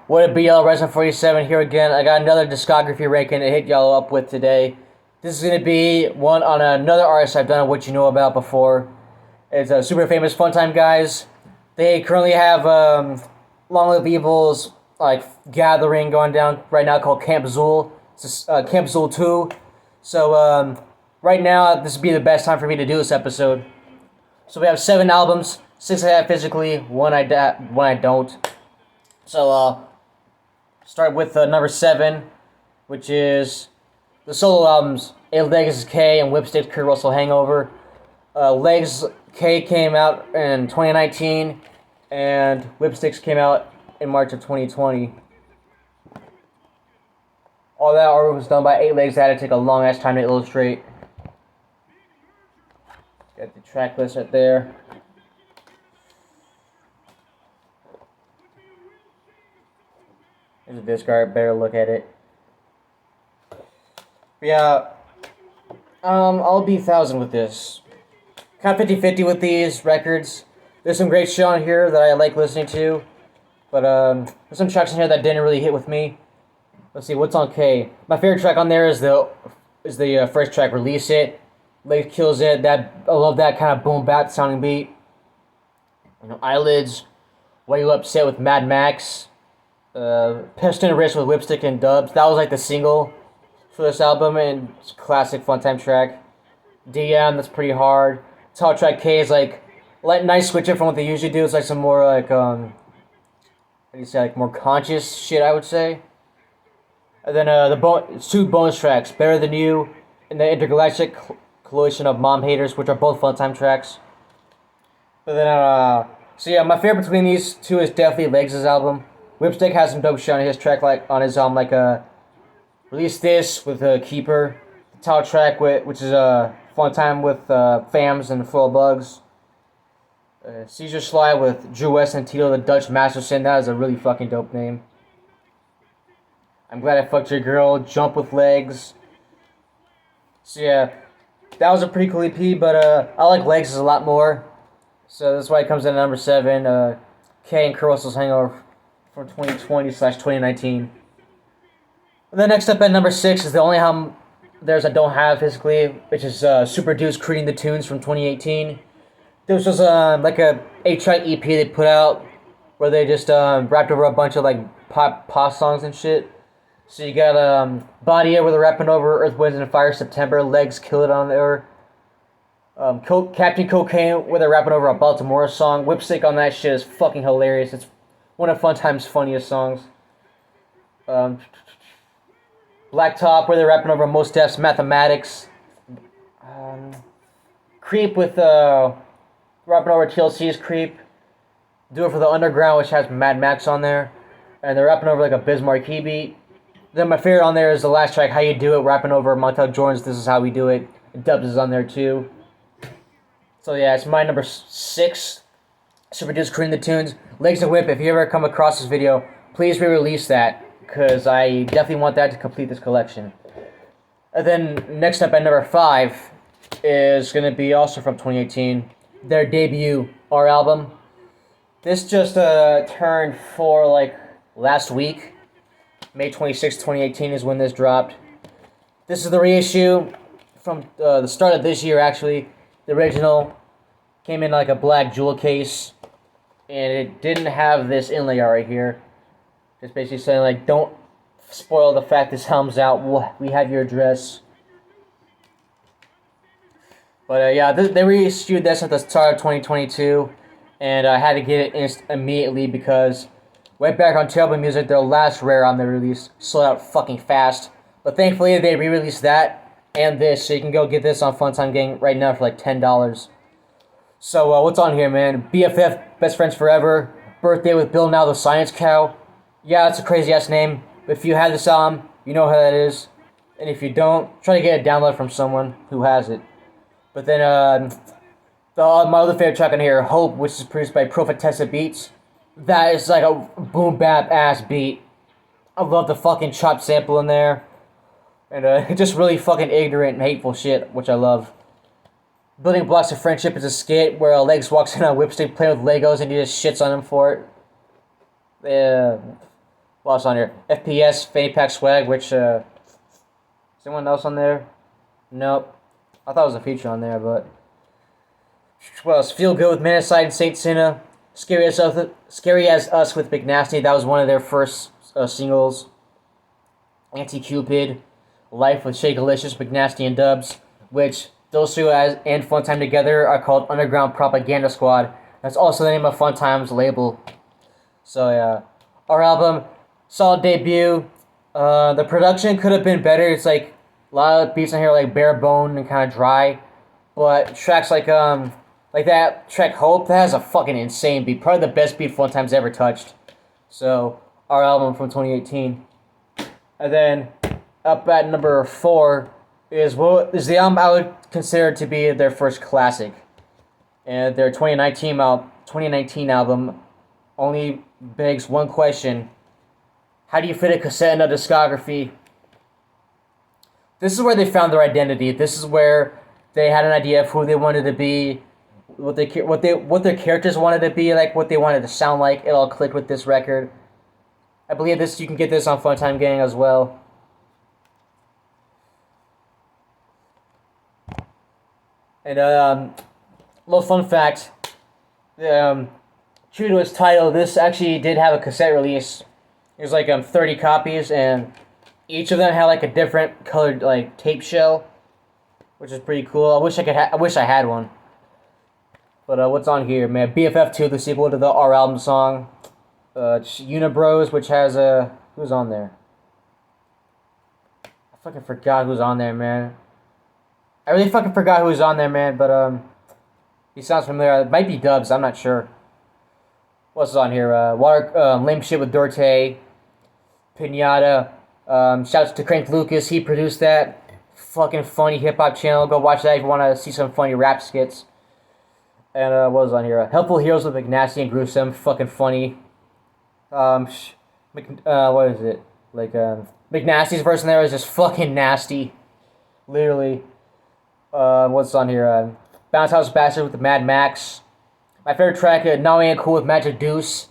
What a BL Resident 47 here again. I got another discography ranking to hit y'all up with today. This is going to be one on another artist I've done What You Know About before. It's a super famous Funtime guys. They currently have Long Live Evil's gathering going down right now called Camp Zool. It's Camp Zool 2. So right now this would be the best time for me to do this episode. So we have 7 albums, 6 I have physically, one I don't. So start with number 7, which is the solo albums, A Legs K and Whipstick's Kurt Russell Hangover. Legs K came out in 2019, and Whipsticks came out in March of 2020. All that artwork was done by 8 Legs. That had to take a long ass time to illustrate. Got the track list right there. There's a disc art, better look at it. But yeah, I'll be 1,000 with this. Kind of 50-50 with these records. There's some great shit on here that I like listening to, but there's some tracks in here that didn't really hit with me. Let's see, what's on K? My favorite track on there is the first track, Release It. Legs kills it. I love that kind of boom bap sounding beat. Eyelids, Why You Upset with Mad Max. Piston Wrist with Whipstick and Dubs. That was like the single for this album, and it's a classic Funtime track. DM, that's pretty hard. Top track K is like nice switcher from what they usually do. It's like some more how do you say, like more conscious shit, I would say. And then it's 2 bonus tracks, Better Than You and the Intergalactic Coalition of Mom Haters, which are both Funtime tracks. But then so yeah, my favorite between these 2 is definitely Legs' album. Whipstick has some dope shit on his track, on his album, Release This with Keeper, the title track which is Funtime with Fams and Full of Bugs. Caesar Sly with Drew West and Tito the Dutch Masterson. That is a really fucking dope name. I'm Glad I Fucked Your Girl. Jump with Legs. So yeah, that was a pretty cool EP, but I like Legs a lot more. So that's why it comes in at number 7. K and Kurt Russell's Hangover from 2020/2019. And then next up at number 6 is the only album theirs I don't have physically, which is Super Dude's Creating the Tunes from 2018. This was a 8-track EP they put out where they just rapped over a bunch of pop songs and shit. So you got Body Air where they're rapping over Earth, Wind and Fire, September. Legs Kill It on there. Captain Cocaine where they're rapping over a Baltimore song. Whipstick on that shit is fucking hilarious. It's one of Funtime's funniest songs. Black Top where they're rapping over Most Def's Mathematics. Creep with rapping over TLC's Creep. Do It for the Underground, which has Mad Max on there. And they're rapping over a Biz Markie beat. Then my favorite on there is the last track, How You Do It, rapping over Montel Jordan's This Is How We Do It. Dubs is on there too. So yeah, it's my number 6. Super Dude's Creating the Tunes. Legs and Whip, if you ever come across this video, please re-release that, because I definitely want that to complete this collection. And then next up at number 5 is going to be also from 2018, their debut, Our Album. This just turned 4 last week. May 26, 2018 is when this dropped. This is the reissue from the start of this year, actually. The original came in a black jewel case, and it didn't have this inlay art right here. Just basically saying, don't spoil the fact this album's out. We have your address. But yeah, they reissued this at the start of 2022, and I had to get it immediately because Went Back on Terrible Music, their last rare album they released, sold out fucking fast. But thankfully they re-released that and this, so you can go get this on Funtime Gang right now for $10. So what's on here, man? BFF, Best Friends Forever, Birthday with Bill Now the Science Cow. Yeah, that's a crazy ass name. But if you have this album, you know how that is. And if you don't, try to get a download from someone who has it. But then my other favorite track on here, Hope, which is produced by Prophetessa Beats. That is a boom bap ass beat. I love the fucking chop sample in there. And just really fucking ignorant and hateful shit, which I love. Building Blocks of Friendship is a skit where Legs walks in on Whipstick playing with Legos and he just shits on him for it. What else on here? FPS, Fanny Pack Swag, which, is anyone else on there? Nope. I thought it was a feature on there, but... What else? Feel Good with Manaside and Saint Sinna. Scary as Us with Big Nasty. That was one of their first singles. Anti-Cupid. Life with Shakelicious, Big Nasty, and Dubs. Which, those two and Fun Time together are called Underground Propaganda Squad. That's also the name of Fun Time's label. So, yeah. Our album, solid debut. The production could have been better. It's like a lot of beats on here like bare bone and kind of dry. But tracks like that track Hope, that has a fucking insane beat. Probably the best beat Fun Time's ever touched. So, our album from 2018. And then, up at number 4 is the album I would consider to be their first classic. And their 2019 album only begs one question. How do you fit a cassette in a discography? This is where they found their identity. This is where they had an idea of who they wanted to be, what their characters wanted to be, like what they wanted to sound like. It all clicked with this record. I believe you can get this on Fun Time Gang as well. And little fun fact, true to its title, this actually did have a cassette release. It was like 30 copies, and each of them had like a different colored like tape shell, which is pretty cool. I wish I had one. But what's on here, man? BFF2, the sequel to the Our Album song. Unibros, which has who's on there? I fucking forgot who's on there, man. I really fucking forgot who was on there, man. But he sounds familiar. It might be Dubs. I'm not sure. What's on here? Lame Shit with Dorte. Pinata. Shouts to Crank Lucas. He produced that. Fucking funny hip hop channel. Go watch that if you want to see some funny rap skits. And what was on here? Helpful Heroes with McNasty and Gruesome. Fucking funny. What is it? Like, McNasty's verse in there is just fucking nasty. Literally. What's on here? Bounce House Bastard with the Mad Max. My favorite track, Now We Ain't Cool with Magic Deuce.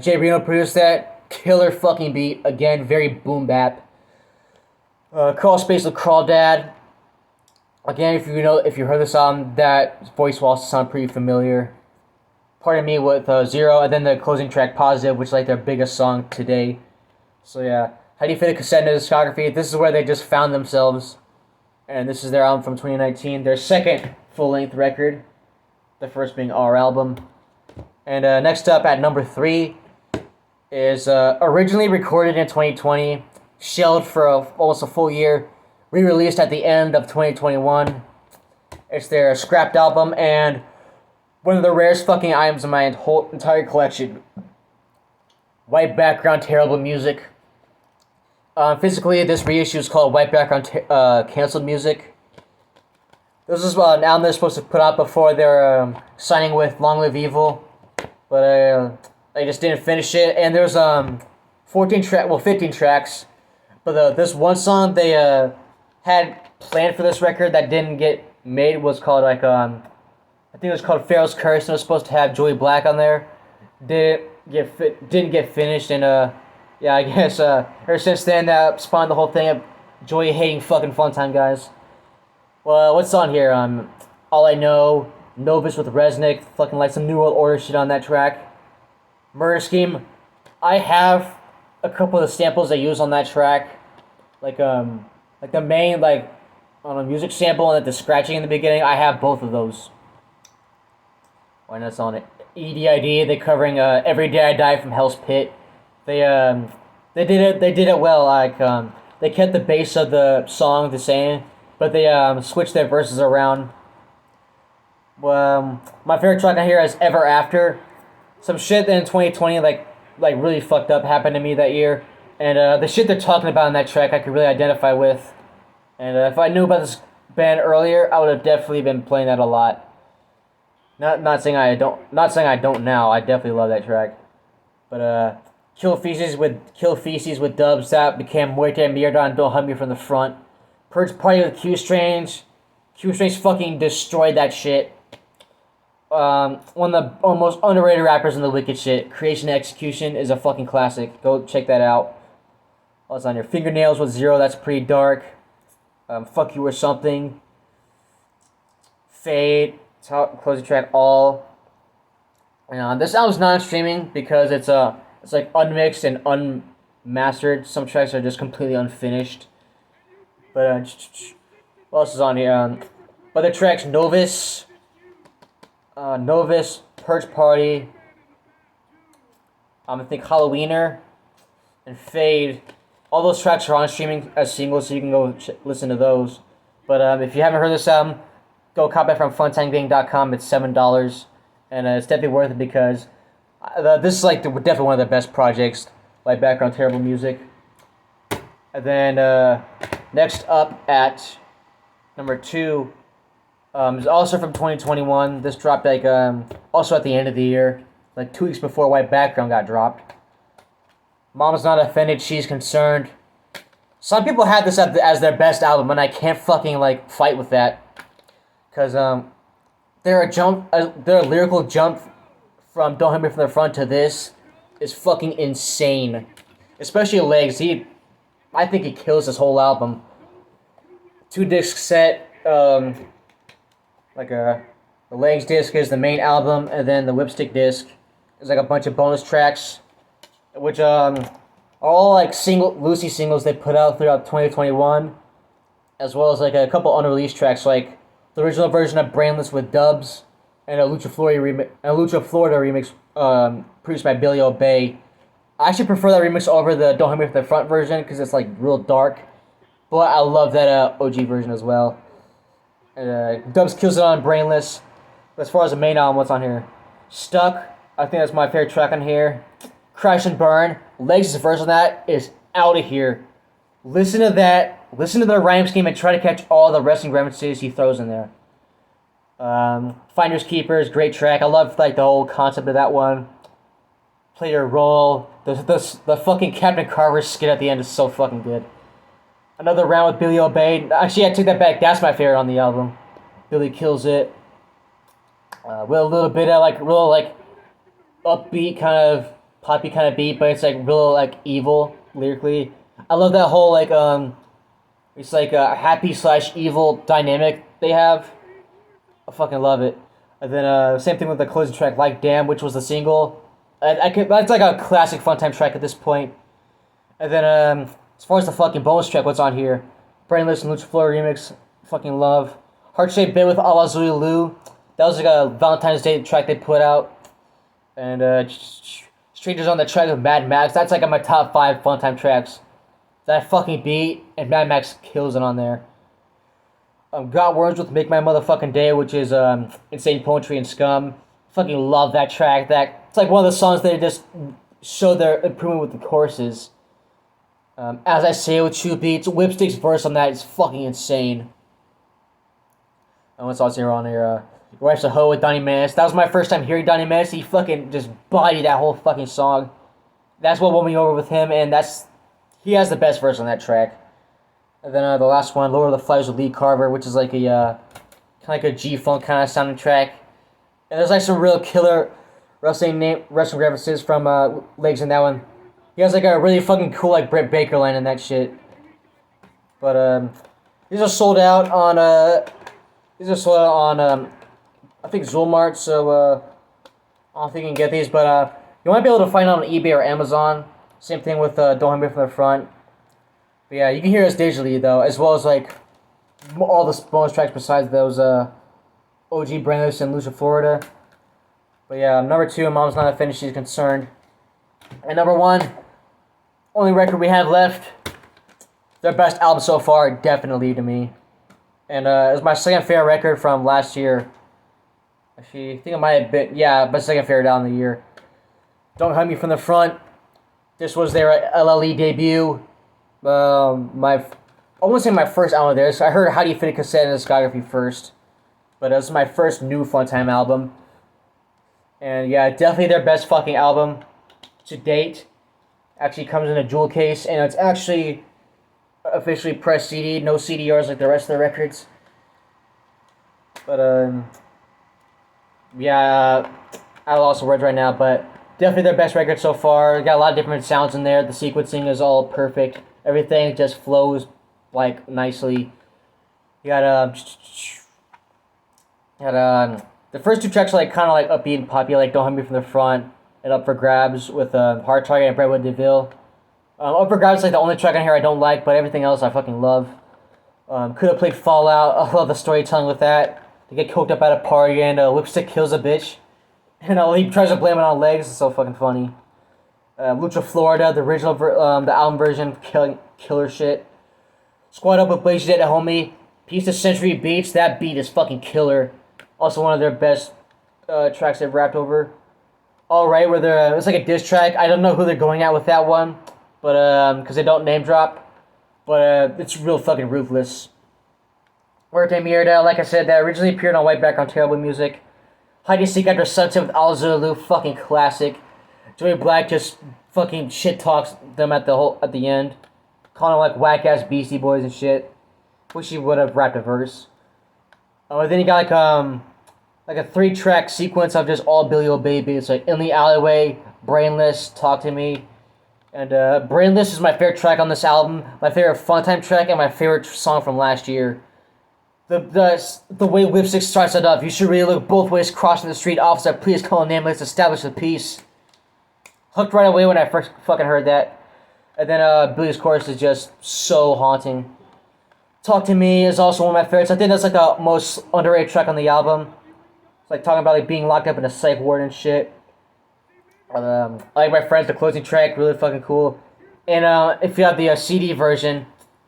Jay Reno produced that. Killer fucking beat. Again, very boom bap. Crawl Space with Crawdad. Again, if you heard this song, that voice will also sound pretty familiar. Pardon Me with Zero, and then the closing track Positive, which is like their biggest song today. So yeah, how do you fit a cassette in a discography? This is where they just found themselves. And this is their album from 2019, their second full-length record. The first being Our Album. And next up at number 3 is originally recorded in 2020, shelved for almost a full year, re-released at the end of 2021. It's their scrapped album and one of the rarest fucking items in my whole entire collection. White background, terrible music. Physically, this reissue is called White Background Cancelled Music. This is an album they're supposed to put out before they're signing with Long Live Evil, but they just didn't finish it. And there's 15 tracks, but this one song they had planned for this record that didn't get made was called I think it was called Pharaoh's Curse, and it was supposed to have Joey Black on there. Didn't get finished, and yeah, I guess ever since then that spawned the whole thing of Joey hating fucking Fun Time guys. Well, what's on here? All I Know, Novus with Resnick, fucking like some New World Order shit on that track. Murder Scheme, I have a couple of the samples they use on that track, like the main on a music sample and the scratching in the beginning. I have both of those. Why not on it? EDID, they covering Every Day I Die from Hell's Pit. They did it well. They kept the bass of the song the same, but they switched their verses around. My favorite track on here is Ever After. Some shit in 2020 like really fucked up happened to me that year, and the shit they're talking about in that track I could really identify with. And if I knew about this band earlier, I would have definitely been playing that a lot. Not saying I don't now. I definitely love that track. But Kill Feces with Dubs, that became Muerte Mierda and Don't Hug Me from the Front. Purge Party with Q Strange. Q Strange fucking destroyed that shit. One of the most underrated rappers in the wicked shit. Creation and Execution is a fucking classic. Go check that out. What's on your Fingernails with Zero? That's pretty dark. Fuck You or Something. Fade. Closing track All. This album's not streaming because it's like unmixed and unmastered. Some tracks are just completely unfinished. But what else is on here? Other tracks: Novus, Purge Party. I think Halloweener, and Fade. All those tracks are on streaming as singles, so you can go listen to those. But if you haven't heard this album, go copy it from funtimegang.com. It's $7, and it's definitely worth it because this is like definitely one of the best projects. Like background terrible music. And then next up at number 2 is also from 2021. This dropped like also at the end of the year, like 2 weeks before White Background got dropped. Mom's Not Offended, She's Concerned. Some people have this as their best album, and I can't fucking like fight with that, cause their lyrical jump from Don't Hit Me From the Front to this is fucking insane. Especially Legs. I think he kills this whole album. 2-disc set. The Legs disc is the main album, and then the Whipstick disc is like a bunch of bonus tracks, which are all like Lucy singles they put out throughout 2021, as well as like a couple unreleased tracks, like the original version of Brainless with dubs, and a Lucha Florida remix produced by Billy Obey. I actually prefer that remix over the Don't Hit Me From the Front version because it's like real dark, but I love that OG version as well. Dubs kills it on Brainless. But as far as the main album, what's on here? Stuck. I think that's my favorite track on here. Crash and Burn. Legs' verse on that is out of here. Listen to that. Listen to the rhyme scheme and try to catch all the wrestling references he throws in there. Finders Keepers, great track. I love like the whole concept of that one. Play Your Role. The fucking Captain Carver skit at the end is so fucking good. Another Round with Billy Obey. Actually, I take that back. That's my favorite on the album. Billy kills it. With a little bit of like real like upbeat kind of poppy kind of beat, but it's like real like evil lyrically. I love that whole like it's like a happy / evil dynamic they have. I fucking love it. And then same thing with the closing track, Like Damn, which was the single. That's like a classic Funtime track at this point. And then as far as the fucking bonus track, what's on here? Brainless and Lucha Florida remix, fucking love. Heart Shaped Bit with Ala Zulu. That was like a Valentine's Day track they put out. And Strangers on the Track with Mad Max. That's like on my top 5 Funtime tracks. That fucking beat, and Mad Max kills it on there. Got Worms with Make My Motherfucking Day, which is Insane Poetry and Scum. Fucking love that track. It's like one of the songs they just show their improvement with the choruses. As I Say with 2 beats, Whipstick's verse on that is fucking insane. And what's also on here? Your Wife's a Hoe with Donnie Menace. That was my first time hearing Donnie Menace. He fucking just bodied that whole fucking song. That's what won me over with him, and he has the best verse on that track. And then the last one, Lower the Flies with Lee Carver, which is like a kind of like a G-Funk kind of sounding track. And there's like some real killer wrestling references from Legs in that one. He has like a really fucking cool like Britt Baker line in that shit. But these are sold out on I think Zulmart, so I don't think you can get these, but you might be able to find them on eBay or Amazon. Same thing with Don't Hit Me From the Front. But yeah, you can hear us digitally though, as well as like all the bonus tracks besides those OG Brainless and Lucha Florida. But yeah, number 2, Mom's Not Offended, She's Concerned. And number 1, only record we have left. Their best album so far, definitely to me. And it was my second favorite record from last year. Actually, I think it might have been, my second favorite album of the year. Don't Hug Me From the Front. This was their LLE debut. I won't say my first album of theirs. I heard How Do You Fit a Cassette in Discography first. But it was my first new Funtime album. And yeah, definitely their best fucking album to date. Actually comes in a jewel case, and it's actually officially pressed CD, no CDRs like the rest of the records. But Yeah, I lost the words right now, but definitely their best record so far. Got a lot of different sounds in there. The sequencing is all perfect. Everything just flows like nicely. You got the first two tracks are like kind of like upbeat and poppy, like "Don't Hurt Me from the Front" and "Up for Grabs" with Hard Target and Brentwood DeVille. Up for Grabs is like the only track on here I don't like, but everything else I fucking love. Could have played Fallout. I love the storytelling with that. They get coked up at a party and Lipstick kills a bitch. And he tries to blame it on legs. It's so fucking funny. Lucha Florida, the original, the album version, killer shit. Squad Up with Blaze Jet and Homie. Piece of Century Beats. That beat is fucking killer. Also one of their best tracks they've rapped over. Alright, where they're it's like a diss track. I don't know who they're going at with that one, but because they don't name drop, but it's real fucking ruthless. Workday Mierda, like I said, that originally appeared on White Background Terrible Music. Hide and Seek After Sunset with Al Zulu, fucking classic. Joey Black just fucking shit talks them at the end, calling them like whack ass Beastie Boys and shit. Wish he would have rapped a verse. Then you got like a 3-track sequence of just all Billy O Baby. It's like In the Alleyway, Brainless, Talk to Me, and Brainless is my favorite track on this album. My favorite Funtime track and my favorite song from last year. The way Whipstick starts it up. You should really look both ways crossing the street. Officer, please call a name. Let's establish the peace. Hooked right away when I first fucking heard that. And then Billy's chorus is just so haunting. Talk to Me is also one of my favorites. I think that's like the most underrated track on the album. It's like talking about like being locked up in a psych ward and shit. I like My Friends, the closing track, really fucking cool. And if you have the CD version,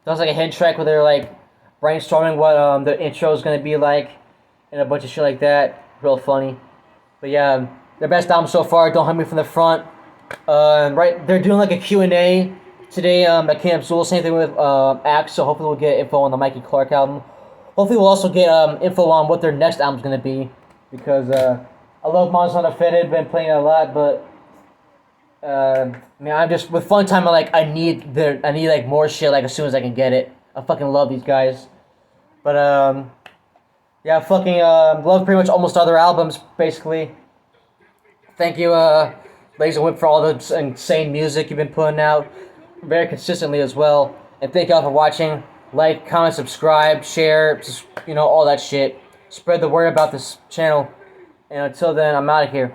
that was like a hint track where they're like brainstorming what the intro is gonna be like, and a bunch of shit like that. Real funny. But yeah, their best album so far. Don't Hurt Me from the Front. Right, they're doing like a Q&A today at Camp Zool. Same thing with Axe. So hopefully we'll get info on the Mikey Clark album. Hopefully we'll also get info on what their next album's gonna be, because I love Monsters Unfitted. Been playing it a lot, but man, I'm just with Fun Time. I need like more shit like as soon as I can get it. I fucking love these guys. But yeah, I fucking love pretty much almost other albums basically. Thank you, Laser Whip, for all the insane music you've been putting out very consistently as well. And thank y'all for watching. Like, comment, subscribe, share, all that shit. Spread the word about this channel. And until then, I'm out of here.